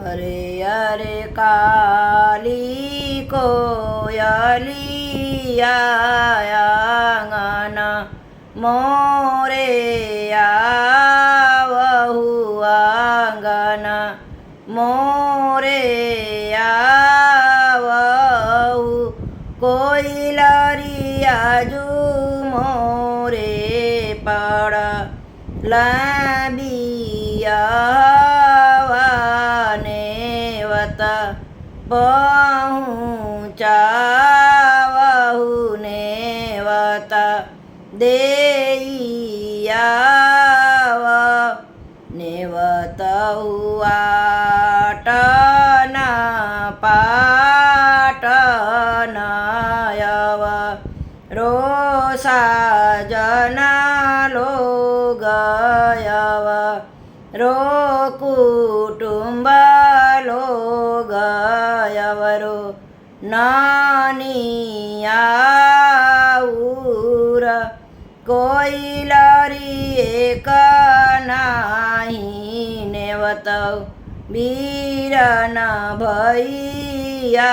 अरे अरे काली कोयलिया आंगन मोरे आवहु आंगन मोरे आवहु कोइलरिया जू मोरे पड़ लाबिया पहुँचावहु नेवत देइयाव नेवत हुआटन पाटनयव रोसा जना लोगयव रो कुटुंब लोगयवरो नानियाऊर कोइलरी एक नाही नेवत वीरन भैया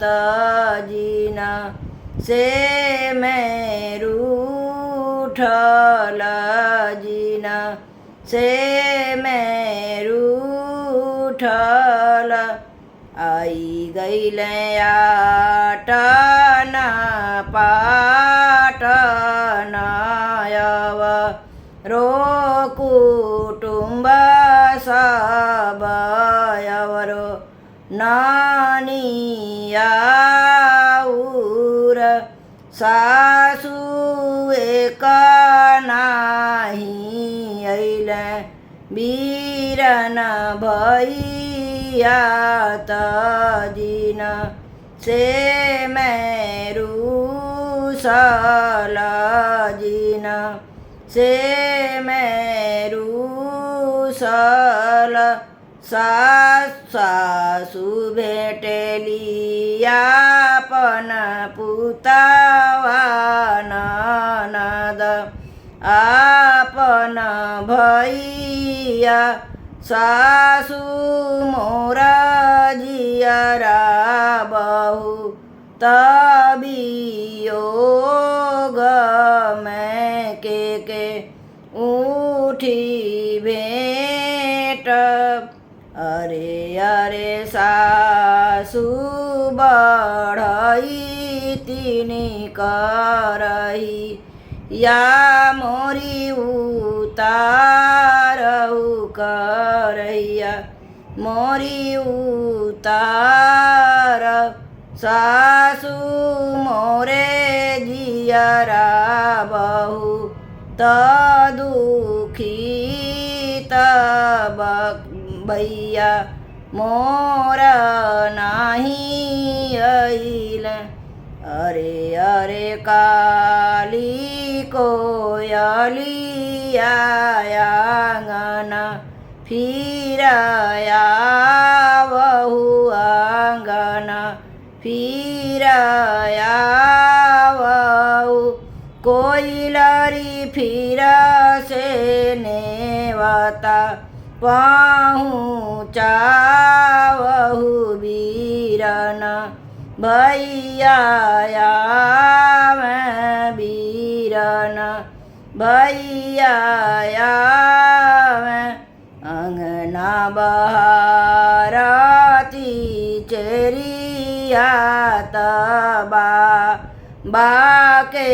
तजीना से मेरूठल जीना से मेरूठल आई गईले आटन पाटनयव रो कुटुंब सबयवरो नानियाऊर सासू एक नाही अइले वीरन भैया तजीना से मेरूसल जीना से मेरूसल सासू भेटेलियापन पुतवा ननद आपन भैया सासू मोरा जियरा बहु तबियोग में के उठी भेंट अरे अरे सासू बढ़ई तिनी करही या मोरी उतारहु करैया मोरी उतार सासू मोरे जियरा बहु दुखी तब भैया मोर नाही अइल अरे अरे काली कोयलिया आंगन फिरयावहु आंगन फिरयावहु कोइलरी फिर से नेवता पहुँचावहु वीरन भैया वीरन भैया अंगना बहारती चेरिया तबा बाके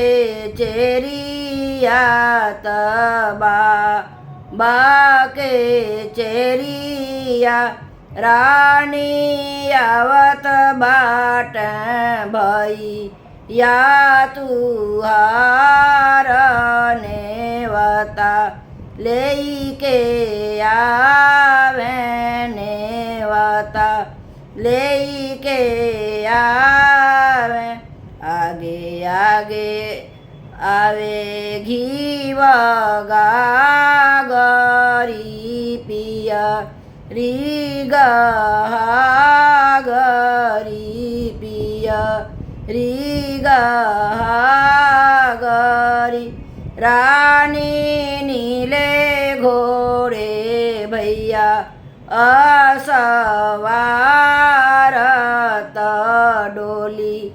चेरिया तबा बाके चेरिया रानी आवत बाट भई या तुहार नेवता लेके आवे नेवता लेके आवे आगे आगे आवे घीव गागरी पिया री गरी पिया री गरी रानी नीले घोड़े भैया અસવાર ડોલી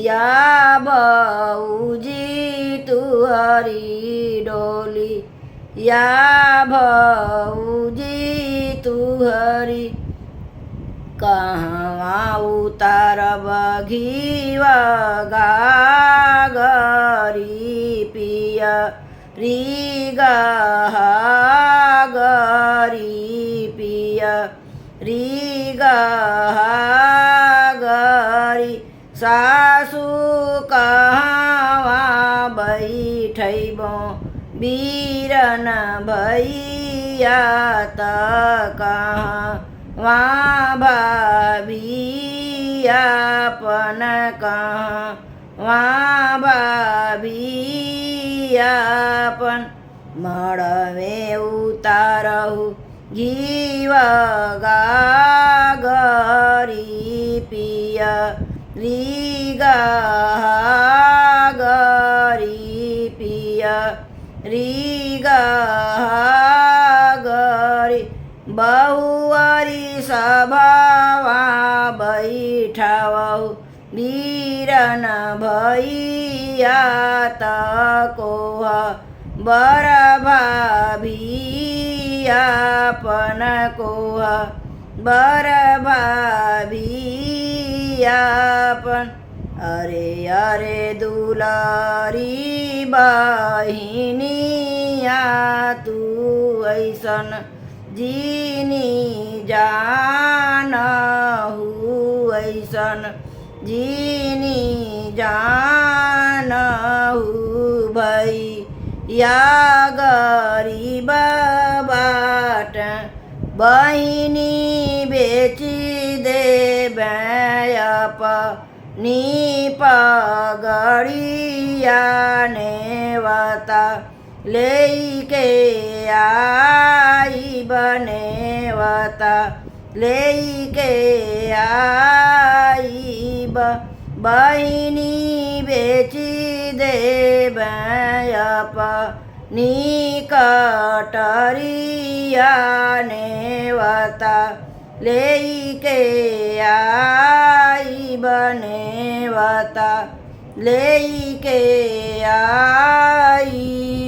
યા ભૌજી તું હરી ડોલી યા ભૌજી તું હરી કહવા ઉતારબ ઘી વઘાગરી પિય રી ગરી પિય રી ગરી સાસુ કહવા બેઠૈબો બીરન ભૈયા કહવા ભાભિયા પન કહવા ભાભિયા પન મળવે ઉતારહુ ઘી વઘાગરી પિય રી ગરી પિય રી ગરી બહુવરી સભાવા બેઠાવહુ બીરન ભૈયા તકોહ બર ભાભિયા પન કોહ બર ભાભિયા પન અરે અરે દુલારી બહિનિયા તું ऐसन जीनी जान हूँ ऐसन जीनी जान हूँ भाई या गरीब बाट बहिनी बेची दे अपनी पगड़िया ने वता लेके आई बनेवता लेके आई बहिनी बेची दे अपनी कटरिया नेवता लेके आई बनेवता लेके आई